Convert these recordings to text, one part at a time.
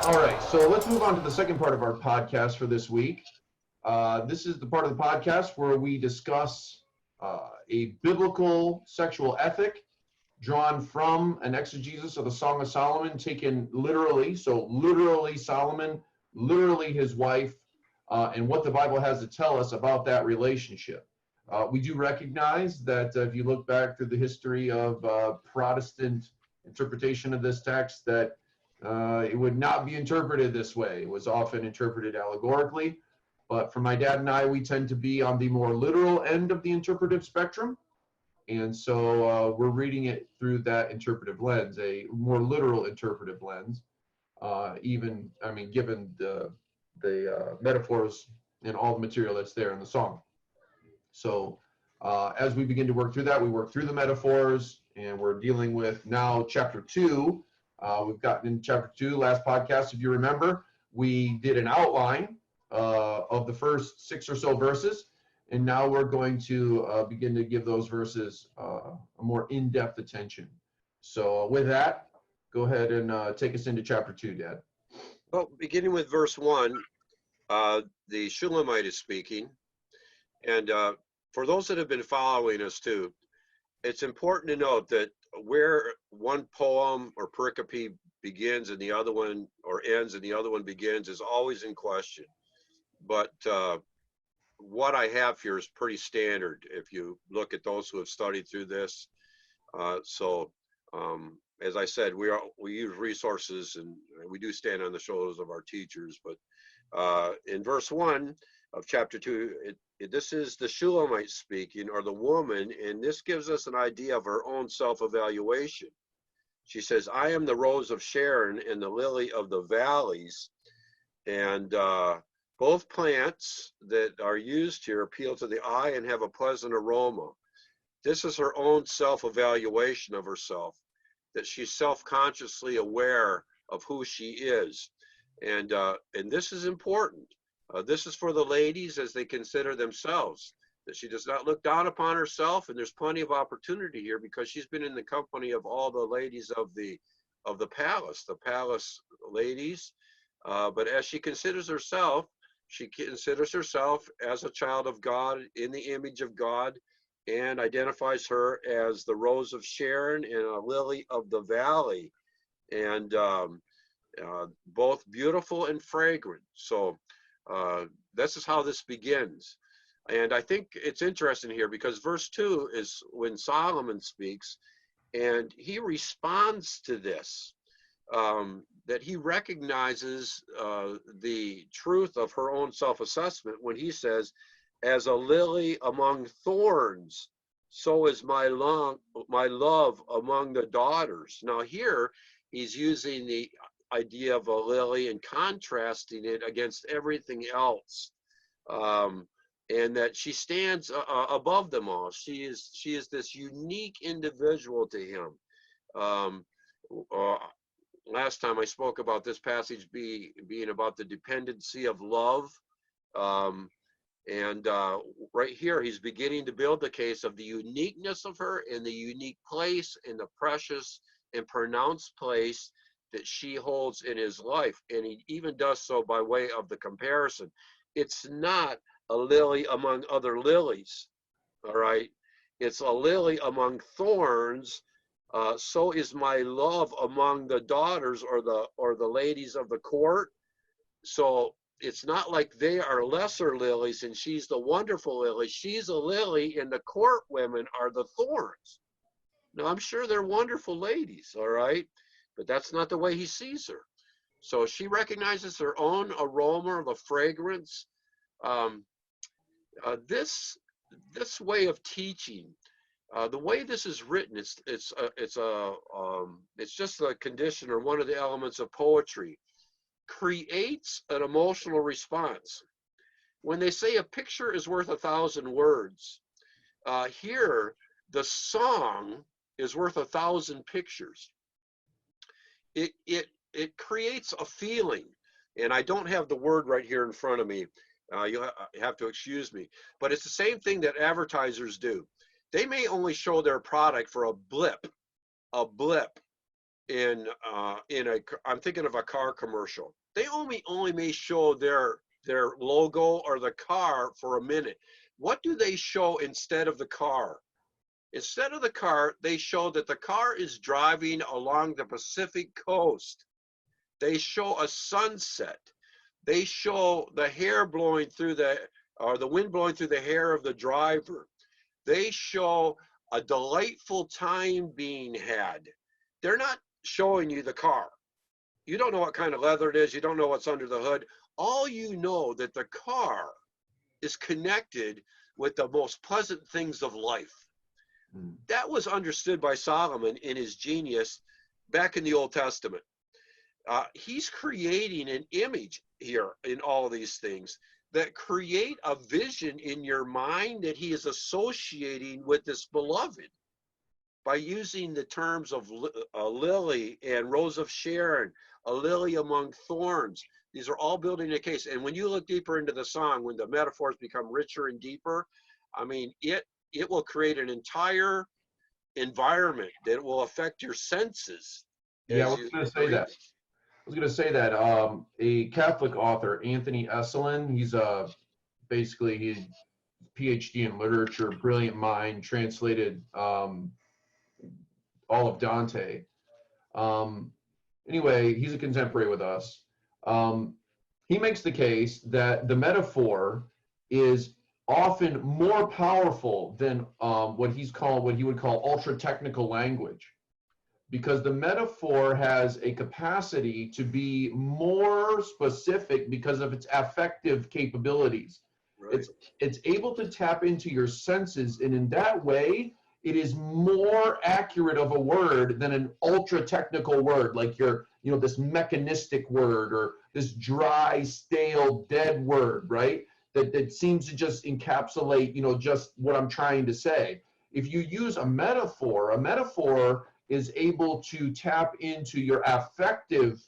All right, so let's move on to the second part of our podcast for this week. This is the part of the podcast where we discuss a biblical sexual ethic drawn from an exegesis of the Song of Solomon, taken literally, so literally Solomon, literally his wife, and what the Bible has to tell us about that relationship. We do recognize that if you look back through the history of Protestant interpretation of this text, that it would not be interpreted this way. It was often interpreted allegorically. But for my dad and I, we tend to be on the more literal end of the interpretive spectrum. And so we're reading it through that interpretive lens, a more literal interpretive lens, given the metaphors and all the material that's there in the song. So as we begin to work through that, we work through the metaphors, and we're dealing with now chapter 2. We've gotten in chapter 2, last podcast, if you remember, we did an outline of the first 6 or so verses, and now we're going to begin to give those verses a more in-depth attention. So with that, go ahead and take us into chapter 2, Dad. Well, beginning with verse 1, the Shulamite is speaking, and for those that have been following us too, it's important to note that where one poem or pericope begins and the other one, or ends and the other one begins, is always in question. But what I have here is pretty standard if you look at those who have studied through this. As I said, we use resources, and we do stand on the shoulders of our teachers. But in verse 1 of chapter 2, this is the Shulamite speaking, or the woman, and this gives us an idea of her own self-evaluation. She says, I am the rose of Sharon and the lily of the valleys. And both plants that are used here appeal to the eye and have a pleasant aroma. This is her own self-evaluation of herself, that she's self-consciously aware of who she is. And this is important. This is for the ladies as they consider themselves, that she does not look down upon herself, and there's plenty of opportunity here because she's been in the company of all the ladies of the palace ladies. But as she considers herself as a child of God, in the image of God, and identifies her as the rose of Sharon and a lily of the valley, and both beautiful and fragrant. So this is how this begins. And I think it's interesting here because verse 2 is when Solomon speaks, and he responds to this, that he recognizes the truth of her own self-assessment when he says, as a lily among thorns, so is my love among the daughters. Now here he's using the idea of a lily and contrasting it against everything else, and that she stands above them all. She is this unique individual to him. Last time I spoke about this passage being about the dependency of love, and right here he's beginning to build the case of the uniqueness of her and the unique place and the precious and pronounced place that she holds in his life. And he even does so by way of the comparison. It's not a lily among other lilies, all right? It's a lily among thorns. So is my love among the daughters, or the ladies of the court. So it's not like they are lesser lilies and she's the wonderful lily. She's a lily and the court women are the thorns. Now, I'm sure they're wonderful ladies, all right? But that's not the way he sees her. So she recognizes her own aroma, the fragrance. This way of teaching, the way this is written, it's just a condition or one of the elements of poetry, creates an emotional response. When they say a picture is worth 1,000 words, here the song is worth 1,000 pictures. It creates a feeling, and I don't have the word right here in front of me. You have to excuse me, but it's the same thing that advertisers do. They may only show their product for a blip, I'm thinking of a car commercial. They only may show their logo or the car for a minute. What do they show instead of the car? Instead of the car, they show that the car is driving along the Pacific coast. They show a sunset. They show the hair blowing through the wind blowing through the hair of the driver. They show a delightful time being had. They're not showing you the car. You don't know what kind of leather it is. You don't know what's under the hood. All you know that the car is connected with the most pleasant things of life. That was understood by Solomon in his genius back in the Old Testament. He's creating an image here in all of these things that create a vision in your mind that he is associating with this beloved by using the terms of a lily and rose of Sharon, a lily among thorns. These are all building a case. And when you look deeper into the song, when the metaphors become richer and deeper, I mean, it will create an entire environment that will affect your senses. Yeah, I was going to say that. A Catholic author, Anthony Esselin, he's basically he's PhD in literature, brilliant mind, translated all of Dante. Anyway, he's a contemporary with us. He makes the case that the metaphor is often more powerful than what he would call ultra technical language, because the metaphor has a capacity to be more specific because of its affective capabilities. Right. It's able to tap into your senses, and in that way, it is more accurate of a word than an ultra technical word like this mechanistic word or this dry, stale, dead word, right? That seems to just encapsulate, just what I'm trying to say. If you use a metaphor is able to tap into your affective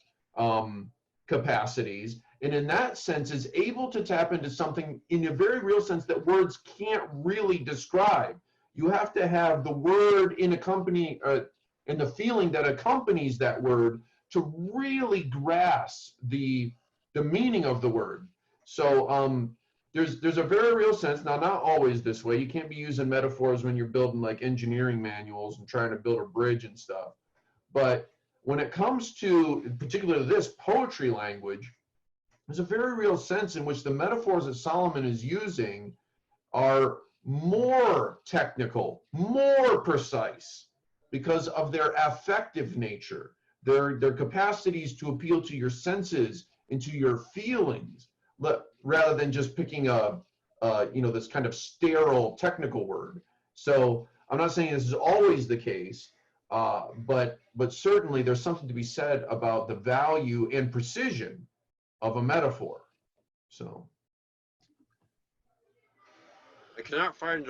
capacities, and in that sense is able to tap into something in a very real sense that words can't really describe. You have to have the word in the feeling that accompanies that word to really grasp the meaning of the word. So there's a very real sense. Now, not always this way. You can't be using metaphors when you're building like engineering manuals and trying to build a bridge and stuff. But when it comes to particularly this poetry language, there's a very real sense in which the metaphors that Solomon is using are more technical, more precise, because of their affective nature, their capacities to appeal to your senses and to your feelings, rather than just picking this kind of sterile technical word. So I'm not saying this is always the case, but certainly there's something to be said about the value and precision of a metaphor. So I cannot find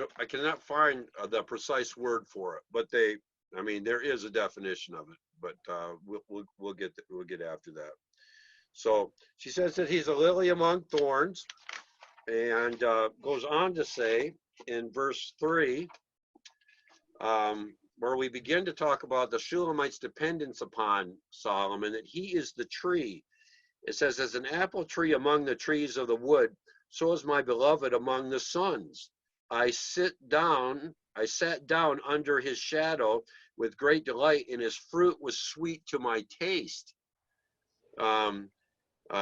the precise word for it, but there is a definition of it, but we'll get after that. So she says that he's a lily among thorns, and goes on to say in verse 3, where we begin to talk about the Shulamite's dependence upon Solomon, that he is the tree. It says, as an apple tree among the trees of the wood, so is my beloved among the sons. I sat down under his shadow with great delight, and his fruit was sweet to my taste.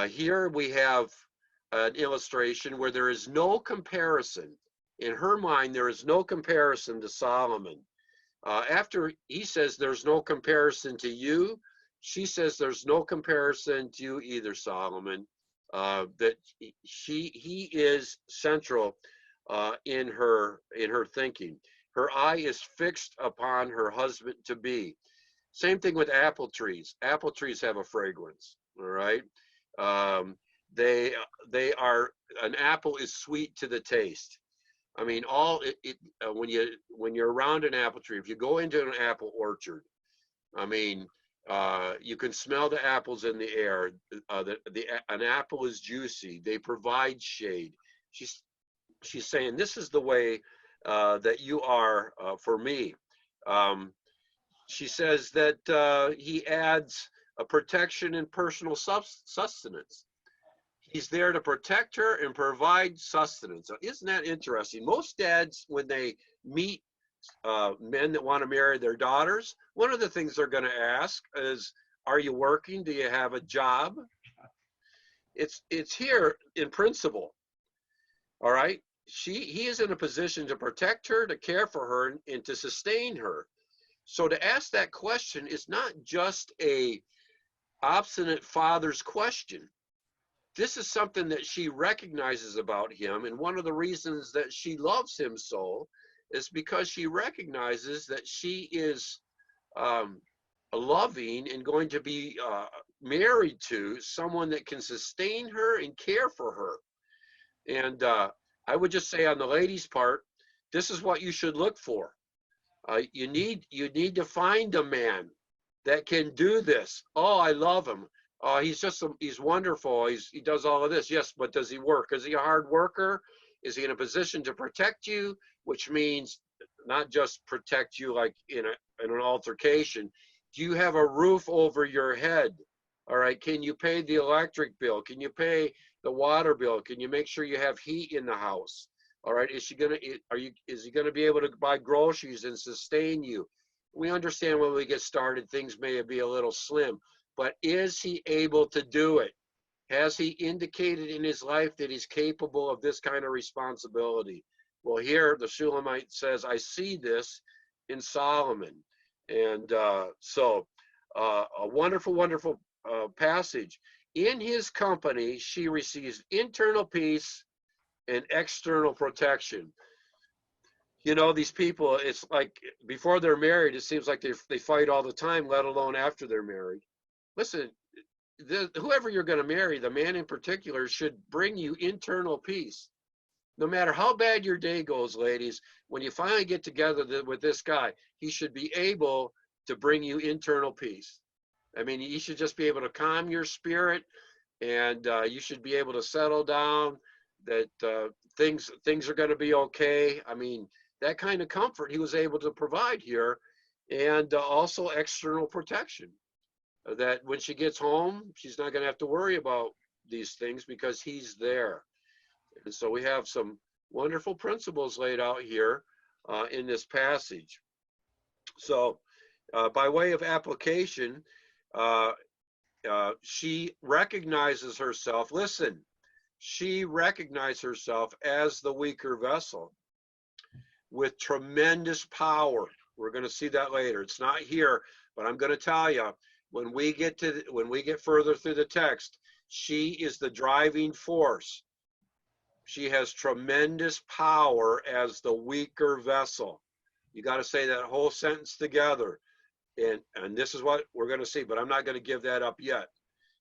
Here we have an illustration where there is no comparison. In her mind, there is no comparison to Solomon. After he says there's no comparison to you, she says there's no comparison to you either, Solomon. That he is central in her thinking. Her eye is fixed upon her husband to be. Same thing with apple trees. Apple trees have a fragrance. All right. They are, an apple is sweet to the taste. I mean, when you're around an apple tree, if you go into an apple orchard, I mean, you can smell the apples in the air. An apple is juicy. They provide shade. She's saying, this is the way that you are for me. she says that he adds a protection and personal sustenance. He's there to protect her and provide sustenance. So isn't that interesting? Most dads, when they meet men that want to marry their daughters, one of the things they're going to ask is, are you working? Do you have a job? It's here in principle. All right. He is in a position to protect her, to care for her, and to sustain her. So to ask that question is not just a obstinate father's question. This is something that she recognizes about him, and one of the reasons that she loves him so is because she recognizes that she is loving and going to be married to someone that can sustain her and care for her. And I would just say on the lady's part, this is what you should look for. You need to find a man that can do this. Oh, I love him. Oh, he's wonderful. He does all of this. Yes, but does he work? Is he a hard worker? Is he in a position to protect you? Which means not just protect you like in an altercation. Do you have a roof over your head? All right. Can you pay the electric bill? Can you pay the water bill? Can you make sure you have heat in the house? All right. Is he gonna be able to buy groceries and sustain you? We understand when we get started, things may be a little slim, but is he able to do it? Has he indicated in his life that he's capable of this kind of responsibility? Well, here the Shulamite says, I see this in Solomon. And so a wonderful, wonderful passage. In his company, she receives internal peace and external protection. You know, these people, it's like before they're married, it seems like they fight all the time, let alone after they're married. Listen, whoever you're going to marry, the man in particular, should bring you internal peace. No matter how bad your day goes, ladies, when you finally get together with this guy, he should be able to bring you internal peace. I mean, you should just be able to calm your spirit, and you should be able to settle down, that things are going to be okay. I mean, that kind of comfort he was able to provide here, and also external protection. That when she gets home, she's not going to have to worry about these things because he's there. And so we have some wonderful principles laid out here in this passage. So by way of application, she recognizes herself, listen, she recognized herself as the weaker vessel with tremendous power. We're going to see that later. It's not here, but I'm going to tell you, when we get further through the text, she is the driving force. She has tremendous power as the weaker vessel. You got to say that whole sentence together. And this is what we're going to see, but I'm not going to give that up yet.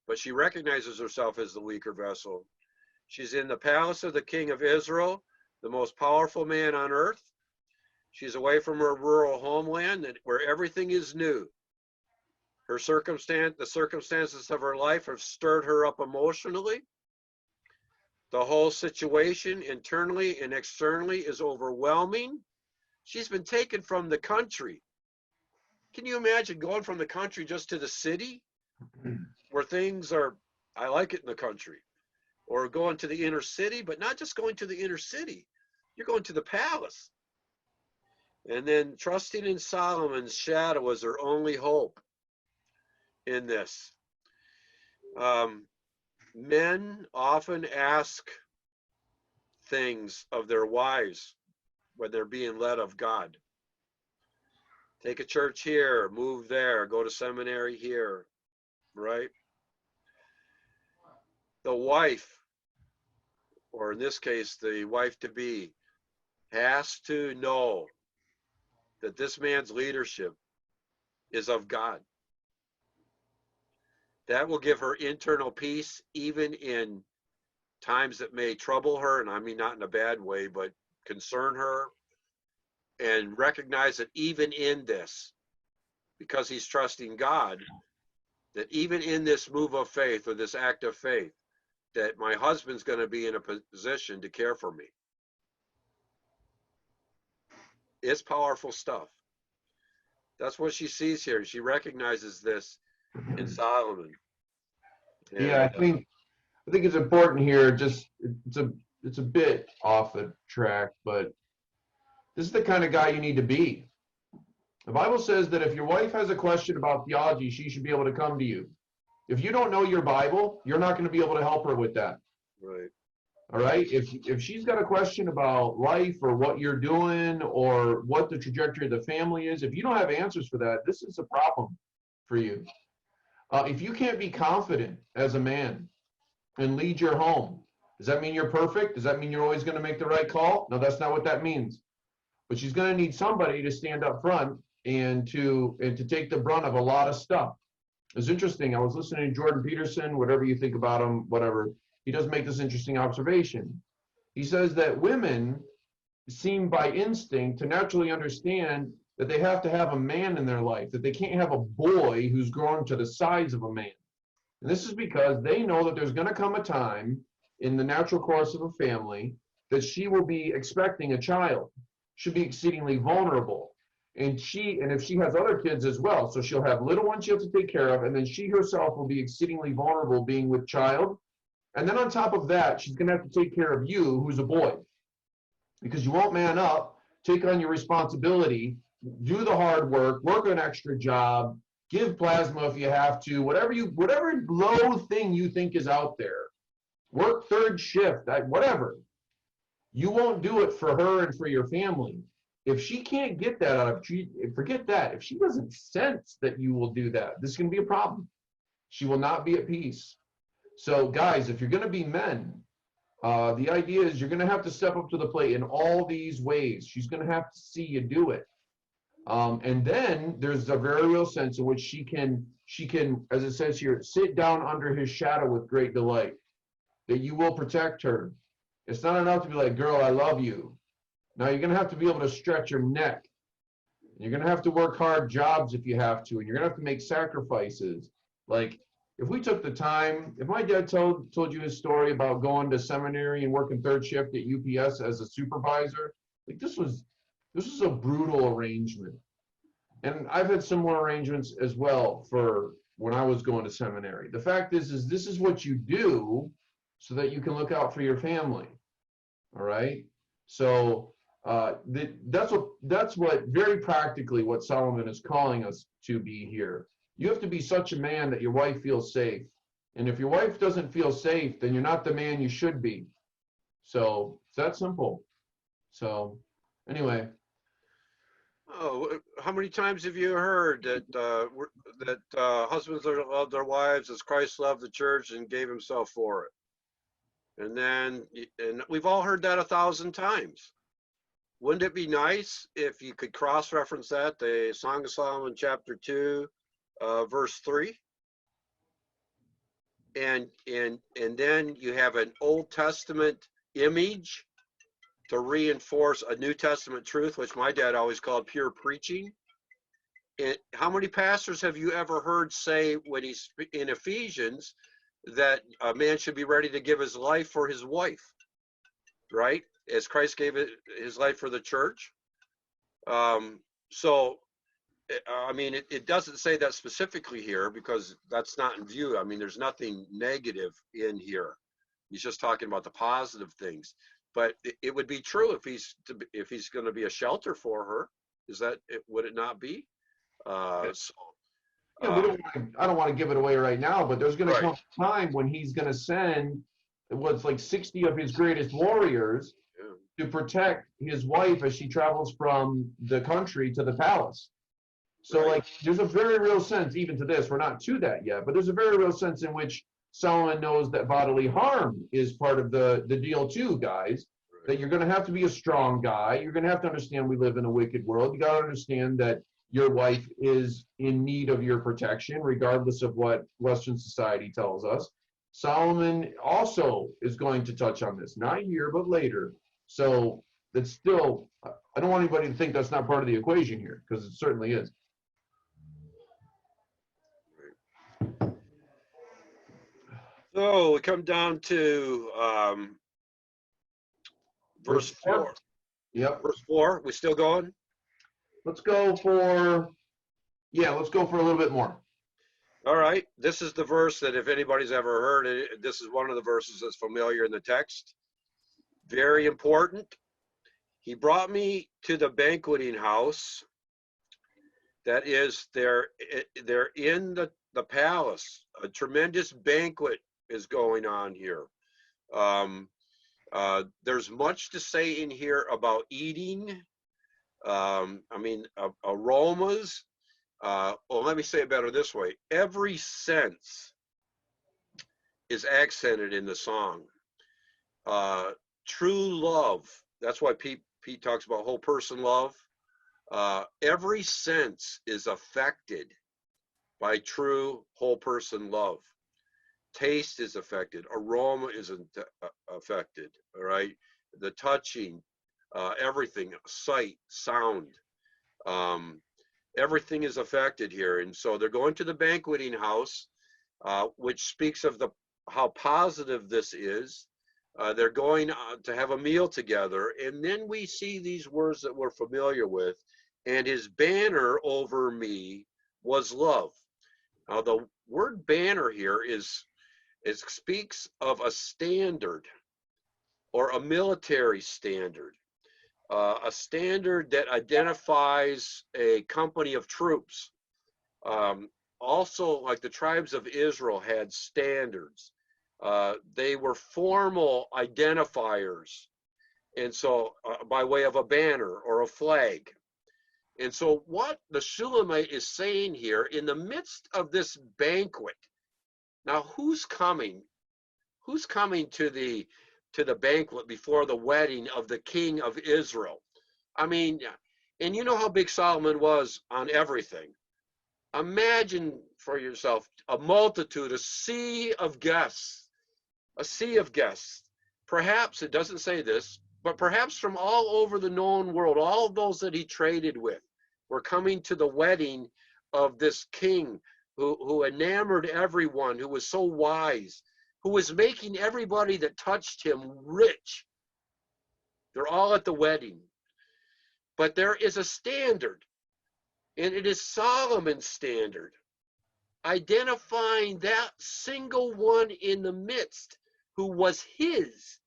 But she recognizes herself as the weaker vessel. She's in the palace of the king of Israel, the most powerful man on earth. She's away from her rural homeland where everything is new. The circumstances of her life have stirred her up emotionally. The whole situation, internally and externally, is overwhelming. She's been taken from the country. Can you imagine going from the country just to the city where things are, I like it in the country, or going to the inner city, but not just going to the inner city. You're going to the palace. And then trusting in Solomon's shadow was her only hope in this. Men often ask things of their wives when they're being led of God. Take a church here, move there, go to seminary here, right? The wife, or in this case, the wife-to-be, has to know that this man's leadership is of God. That will give her internal peace, even in times that may trouble her, and I mean not in a bad way, but concern her, and recognize that even in this, because he's trusting God, that even in this move of faith or this act of faith, that my husband's going to be in a position to care for me. It's powerful stuff. That's what she sees here. She recognizes this in Solomon. And, Yeah, I think it's important here. Just it's a bit off the track, but this is the kind of guy you need to be. The Bible says that if your wife has a question about theology, she should be able to come to you. If you don't know your Bible, you're not going to be able to help her with that. right. All right. If she's got a question about life or what you're doing or what the trajectory of the family is, if you don't have answers for that, this is a problem for you. If you can't be confident as a man and lead your home, does that mean you're perfect? Does that mean you're always going to make the right call? No, that's not what that means. But she's going to need somebody to stand up front and to take the brunt of a lot of stuff. It's interesting. I was listening to Jordan Peterson, whatever you think about him, whatever. He does make this interesting observation. He says that women seem by instinct to naturally understand that they have to have a man in their life, that they can't have a boy who's grown to the size of a man. And this is because they know that there's going to come a time in the natural course of a family that she will be expecting a child. She'll be exceedingly vulnerable. And if she has other kids as well, so she'll have little ones she has to take care of, and then she herself will be exceedingly vulnerable being with child. And then on top of that, she's going to have to take care of you, who's a boy, because you won't man up, take on your responsibility, do the hard work an extra job, give plasma if you have to, whatever low thing you think is out there, work third shift, whatever. You won't do it for her and for your family. If she can't get that out of you, forget that. If she doesn't sense that you will do that, this is going to be a problem. She will not be at peace. So guys, if you're going to be men, the idea is you're going to have to step up to the plate in all these ways. She's going to have to see you do it. And then there's a very real sense in which she can, as it says here, sit down under his shadow with great delight, that you will protect her. It's not enough to be like, girl, I love you. Now you're going to have to be able to stretch your neck. You're going to have to work hard jobs if you have to, and you're going to have to make sacrifices. Like, if we took the time, if my dad told you his story about going to seminary and working third shift at UPS as a supervisor, like this was a brutal arrangement. And I've had similar arrangements as well for when I was going to seminary. The fact is this is what you do so that you can look out for your family. All right. So that's what very practically what Solomon is calling us to be here. You have to be such a man that your wife feels safe. And if your wife doesn't feel safe, then you're not the man you should be. So it's that simple. So anyway. Oh, how many times have you heard that husbands love their wives as Christ loved the church and gave himself for it? And we've all heard that 1,000 times. Wouldn't it be nice if you could cross-reference that, the Song of Solomon, chapter 2, verse 3? And then you have an Old Testament image to reinforce a New Testament truth, which my dad always called pure preaching. And how many pastors have you ever heard say when he's in Ephesians that a man should be ready to give his life for his wife, right? As Christ gave his life for the church. So, I mean, it doesn't say that specifically here because that's not in view. I mean, there's nothing negative in here. He's just talking about the positive things. But it would be true if he's going to be a shelter for her. Would it not be? Yeah, I don't want to give it away right now, but there's going to come a time when he's going to send what's like 60 of his greatest warriors to protect his wife as she travels from the country to the palace. So like there's a very real sense, even to this, we're not to that yet, but there's a very real sense in which Solomon knows that bodily harm is part of the deal too, guys, that you're going to have to be a strong guy. You're going to have to understand we live in a wicked world. You got to understand that your wife is in need of your protection, regardless of what Western society tells us. Solomon also is going to touch on this, not here, but later. So that's still, I don't want anybody to think that's not part of the equation here, because it certainly is. So we come down to verse 4. Yep. Verse 4. We still going? Let's go for Yeah, let's go for a little bit more. All right. This is the verse that if anybody's ever heard it, this is one of the verses that's familiar in the text. Very important. He brought me to the banqueting house. That is, they're in the palace. A tremendous banquet is going on here. There's much to say in here about eating. Aromas. Let me say it better this way. Every sense is accented in the song. True love. That's why Pete talks about whole person love. Every sense is affected by true whole person love. Taste is affected. Aroma is affected. All right. The touching, everything, sight, sound, everything is affected here. And so they're going to the banqueting house, which speaks of how positive this is. They're going to have a meal together. And then we see these words that we're familiar with. And his banner over me was love. Now, the word banner here speaks of a standard or a military standard, a standard that identifies a company of troops. Also, like the tribes of Israel had standards. They were formal identifiers. And so by way of a banner or a flag. And so what the Shulamite is saying here in the midst of this banquet, now who's coming? Who's coming to the banquet before the wedding of the king of Israel? I mean, and you know how big Solomon was on everything. Imagine for yourself a multitude, a sea of guests, a sea of guests. Perhaps, it doesn't say this, but perhaps from all over the known world, all of those that he traded with were coming to the wedding of this king who enamored everyone, who was so wise, who was making everybody that touched him rich. They're all at the wedding. But there is a standard, and it is Solomon's standard, identifying that single one in the midst who was his.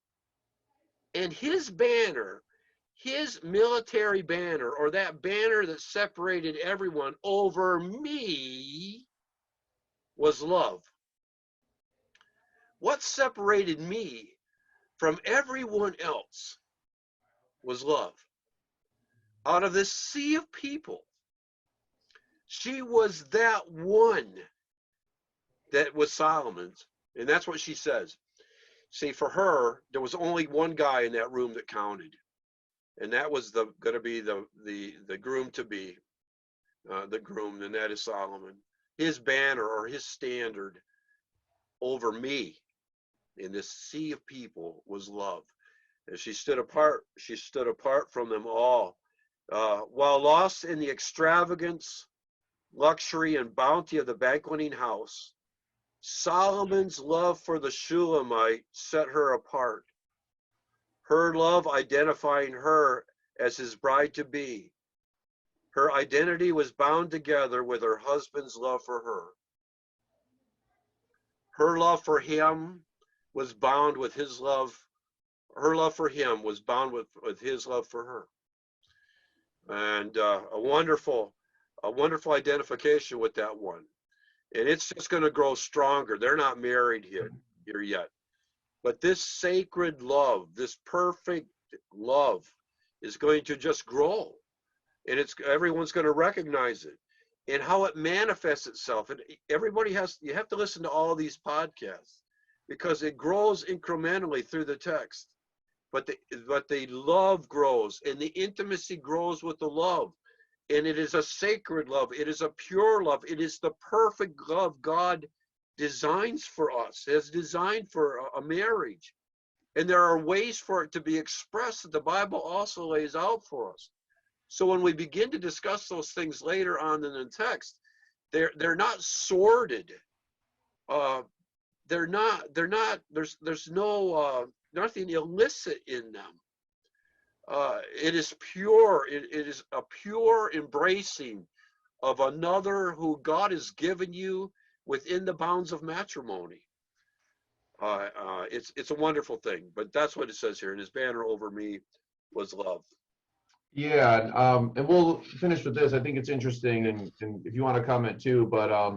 And his banner, his military banner, or that banner that separated everyone over me, was love. What separated me from everyone else was love. Out of this sea of people, she was that one that was Solomon's. And that's what she says. See, for her, there was only one guy in that room that counted. And that was going to be the groom to be, the groom, and that is Solomon. His banner or his standard over me in this sea of people was love. And she stood apart from them all. While lost in the extravagance, luxury, and bounty of the banqueting house, Solomon's love for the Shulamite set her apart. Her love identifying her as his bride-to-be. Her identity was bound together with her husband's love for her. Her love for him was bound with his love. Her love for him was bound with his love for her. And a wonderful identification with that one. And it's just going to grow stronger. They're not married here yet. But this sacred love, this perfect love, is going to just grow. And everyone's going to recognize it. And how it manifests itself. And you have to listen to all these podcasts because it grows incrementally through the text. But the love grows, and the intimacy grows with the love. And it is a sacred love. It is a pure love. It is the perfect love God designs for us, has designed for a marriage. And there are ways for it to be expressed that the Bible also lays out for us. So when we begin to discuss those things later on in the text, they're not sordid. There's no nothing illicit in them. It is pure. It is a pure embracing of another who God has given you within the bounds of matrimony. It's a wonderful thing, but that's what it says here. And his banner over me was love. Yeah, and we'll finish with this. I think it's interesting, and if you want to comment too, but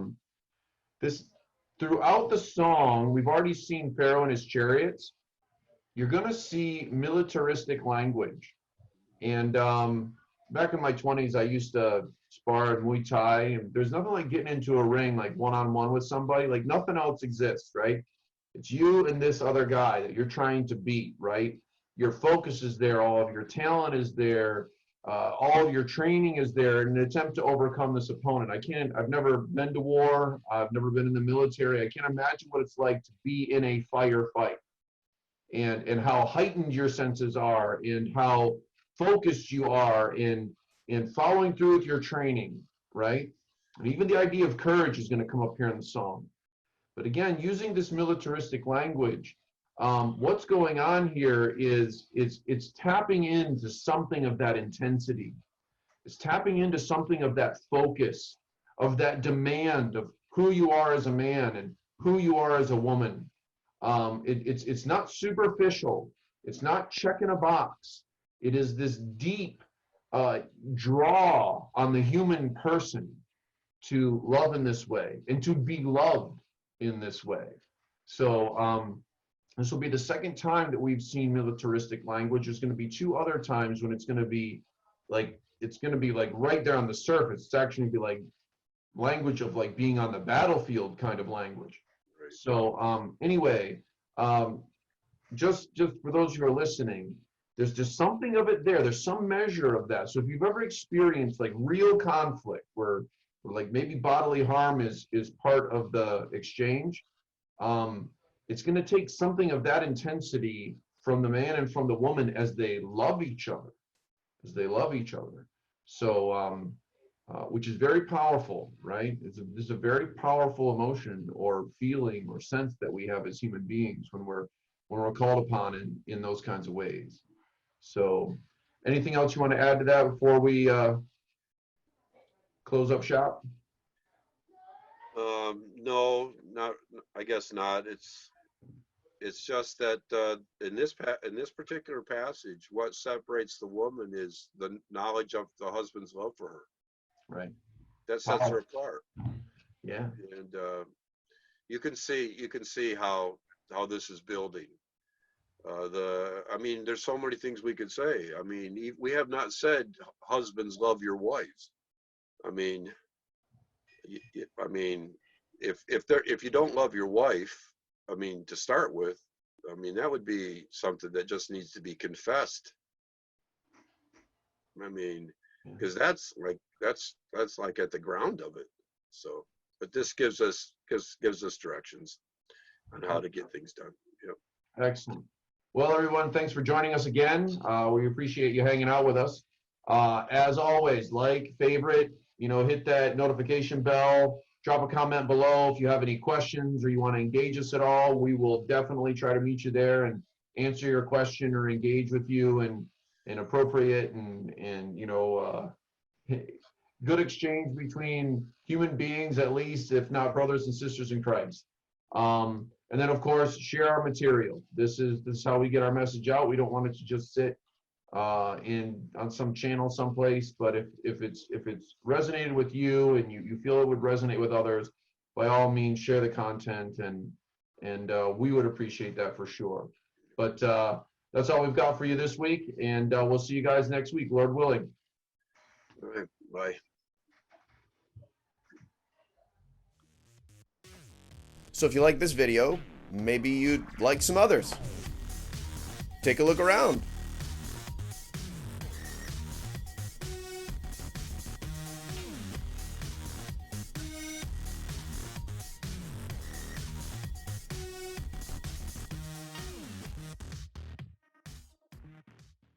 this throughout the song, we've already seen Pharaoh and his chariots. You're going to see militaristic language. And back in my 20s, I used to spar Muay Thai, and there's nothing like getting into a ring like one-on-one with somebody. Like nothing else exists, right? It's you and this other guy that you're trying to beat, right? Your focus is there, all of your talent is there, all of your training is there in an attempt to overcome this opponent. I've never been to war, I've never been in the military. I can't imagine what it's like to be in a firefight, and how heightened your senses are, and how focused you are in following through with your training, right? And even the idea of courage is going to come up here in the song. But again, using this militaristic language, what's going on here is it's tapping into something of that intensity. It's tapping into something of that focus, of that demand of who you are as a man and who you are as a woman. It's not superficial. It's not checking a box. It is this deep draw on the human person to love in this way and to be loved in this way. So this will be the second time that we've seen militaristic language. There's going to be two other times when it's going to be like right there on the surface. It's actually going to be like language of like being on the battlefield kind of language. So anyway, just for those who are listening, there's just something of it there. There's some measure of that. So if you've ever experienced like real conflict where like maybe bodily harm is part of the exchange, it's going to take something of that intensity from the man and from the woman as they love each other, So which is very powerful, right? It's a very powerful emotion or feeling or sense that we have as human beings when we're called upon in those kinds of ways. So anything else you want to add to that before we close up shop? No, not. I guess not. It's just that in this particular passage, what separates the woman is the knowledge of the husband's love for her. Right. That sets her apart. Yeah. And you can see how this is building. I mean, there's so many things we could say. I mean, we have not said husbands love your wives. I mean, if you don't love your wife, I mean, to start with, I mean, that would be something that just needs to be confessed. I mean, because that's like at the ground of it. So, but this gives us directions on how to get things done. Yep. Excellent. Well, everyone, thanks for joining us again. We appreciate you hanging out with us. As always, like, favorite, hit that notification bell, drop a comment below if you have any questions or you want to engage us at all. We will definitely try to meet you there and answer your question or engage with you in appropriate and good exchange between human beings, at least, if not brothers and sisters in Christ. And then, of course, share our material. This is how we get our message out. We don't want it to just sit on some channel someplace, but if it's resonated with you and you feel it would resonate with others, by all means share the content, and we would appreciate that for sure. But that's all we've got for you this week, and we'll see you guys next week, Lord willing. All right, bye. So if you like this video, maybe you'd like some others. Take a look around.